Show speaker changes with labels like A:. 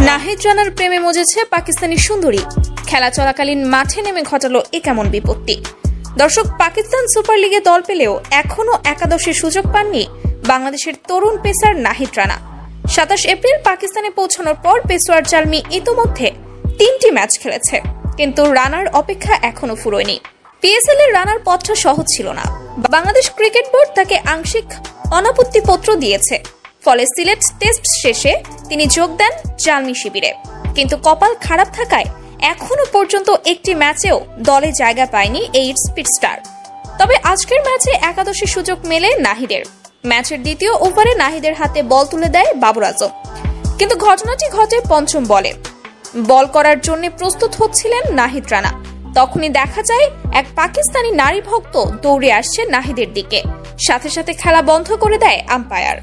A: নাহিদ রানার প্রেমে মজেছে পাকিস্তানি সুন্দরী। খেলা চলাকালীন মাঠে নেমে ঘটালো এ কেমন বিপত্তি। দর্শক, পাকিস্তান সুপার লিগে দল পেলেও এখনো একাদশের সুযোগ পাননি বাংলাদেশের তরুণ পেসার নাহিদ রানা। 27 এপ্রিল পাকিস্তানে পৌঁছানোর পর পেসোয়ার জালমি ইতোমধ্যে 3টি ম্যাচ খেলেছে, কিন্তু রানার অপেক্ষা এখনো ফুরোয়নি। পিএসএল এর রানার পথটা সহজ ছিল না। বাংলাদেশ ক্রিকেট বোর্ড তাকে আংশিক অনাপত্তিপত্র দিয়েছে, ফলে সিলেট টেস্ট শেষে তিনি যোগ দেন জালমি শিবিরে। কিন্তু কপাল খারাপ থাকায় এখনো পর্যন্ত একটি ম্যাচেও দলে জায়গা পায়নি এই স্পিড স্টার। তবে আজকের ম্যাচে একাদশের সুযোগ মেলে নাহিদের। ম্যাচের দ্বিতীয় ওভারে নাহিদের হাতে বল তুলে দেয় বাবর আজম, কিন্তু ঘটনাটি ঘটে পঞ্চম বলে। বল করার জন্য প্রস্তুত হচ্ছিলেন নাহিদ রানা। তখনই দেখা যায় এক পাকিস্তানি নারী ভক্ত দৌড়ে আসছে নাহিদের দিকে, সাথে সাথে খেলা বন্ধ করে দেয় আম্পায়ার।